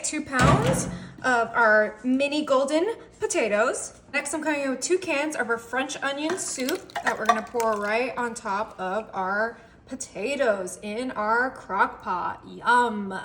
2 pounds of our mini golden potatoes. Next, I'm coming in with 2 cans of our French onion soup that we're gonna pour right on top of our potatoes in our crock pot. Yum.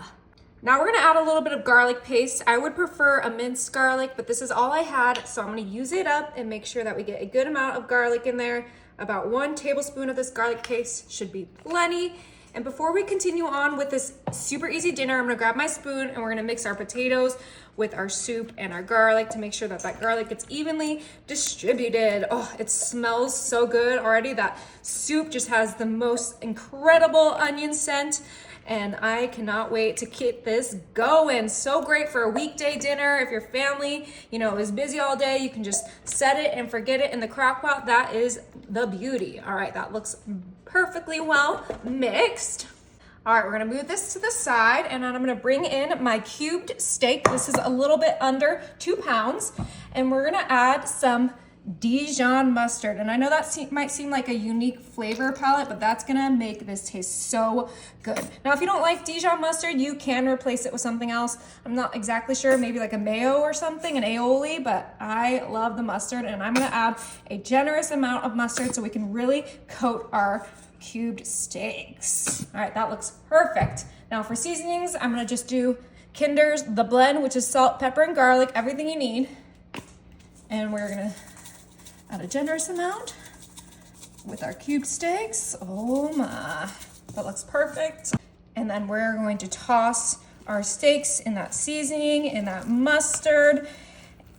Now we're gonna add a little bit of garlic paste. I would prefer a minced garlic, but this is all I had, so I'm gonna use it up and make sure that we get a good amount of garlic in there. About 1 tablespoon of this garlic paste should be plenty. And before we continue on with this super easy dinner, I'm gonna grab my spoon and we're gonna mix our potatoes with our soup and our garlic to make sure that that garlic gets evenly distributed. Oh, it smells so good already. That soup just has the most incredible onion scent. And I cannot wait to keep this going. So great for a weekday dinner. If your family, is busy all day, you can just set it and forget it in the crock pot. That is the beauty. All right, that looks perfectly well mixed. All right, we're gonna move this to the side and then I'm gonna bring in my cubed steak. This is a little bit under 2 pounds. And we're gonna add some Dijon mustard. And I know that might seem like a unique flavor palette, but that's gonna make this taste so good. Now, if you don't like Dijon mustard, you can replace it with something else. I'm not exactly sure, maybe like a mayo or something, an aioli, but I love the mustard and I'm gonna add a generous amount of mustard so we can really coat our cubed steaks. All right, that looks perfect. Now for seasonings, I'm gonna just do Kinder's The Blend, which is salt, pepper, and garlic, everything you need. And we're gonna add a generous amount with our cube steaks. Oh my, that looks perfect. And then we're going to toss our steaks in that seasoning, in that mustard,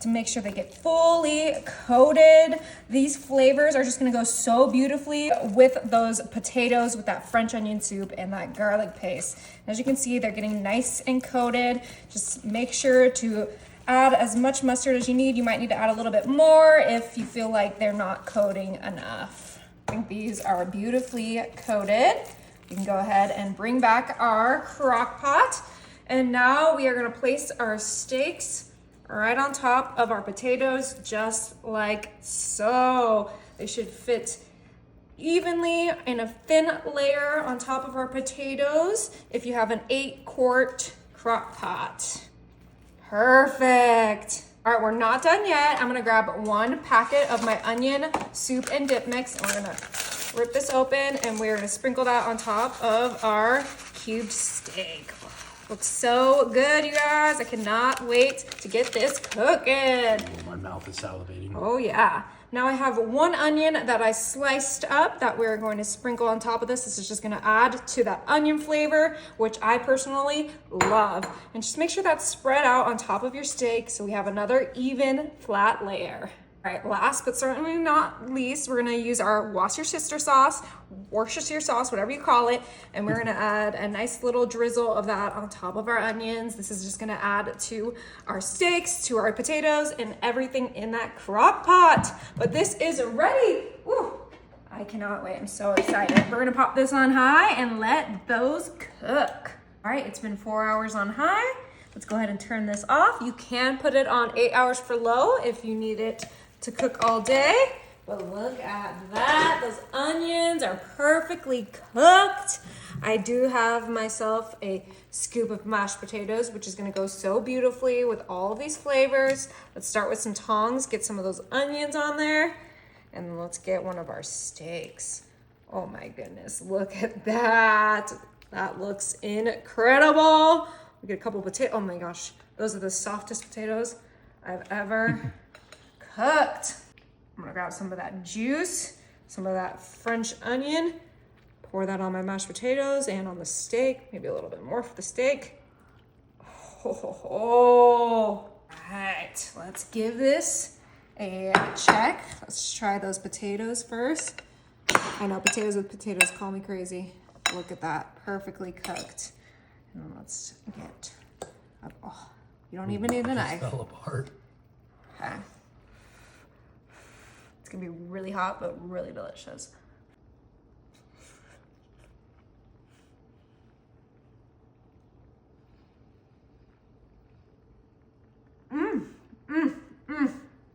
to make sure they get fully coated. These flavors are just gonna go so beautifully with those potatoes, with that French onion soup and that garlic paste. As you can see, they're getting nice and coated. Just make sure to add as much mustard as you need. You might need to add a little bit more if you feel like they're not coating enough. I think these are beautifully coated. You can go ahead and bring back our crock pot. And now we are gonna place our steaks right on top of our potatoes, just like so. They should fit evenly in a thin layer on top of our potatoes if you have an 8-quart crock pot. Perfect. All right, we're not done yet. I'm gonna grab 1 packet of my onion soup and dip mix and we're gonna rip this open and we're gonna sprinkle that on top of our cubed steak. Looks so good, you guys. I cannot wait to get this cooking. My mouth is salivating. Oh yeah. Now I have 1 onion that I sliced up that we're going to sprinkle on top of this. This is just gonna add to that onion flavor, which I personally love. And just make sure that's spread out on top of your steak so we have another even flat layer. All right, last but certainly not least, we're gonna use our Worcestershire sauce, whatever you call it, and we're gonna add a nice little drizzle of that on top of our onions. This is just gonna add to our steaks, to our potatoes, and everything in that crock pot. But this is ready. Woo. I cannot wait, I'm so excited. We're gonna pop this on high and let those cook. All right, it's been 4 hours on high. Let's go ahead and turn this off. You can put it on 8 hours for low if you need it to cook all day. But look at that. Those onions are perfectly cooked. I do have myself a scoop of mashed potatoes, which is gonna go so beautifully with all of these flavors. Let's start with some tongs, get some of those onions on there, and then let's get one of our steaks. Oh my goodness, look at that. That looks incredible. We get a couple of potatoes. Oh my gosh, those are the softest potatoes I've ever cooked. I'm gonna grab some of that juice, some of that French onion, pour that on my mashed potatoes and on the steak, maybe a little bit more for the steak. All right, let's give this a check. Let's try those potatoes first. I know potatoes with potatoes call me crazy. Look at that, perfectly cooked. And let's get, oh, you don't even need a knife. Fell apart. Okay. It's gonna be really hot, but really delicious.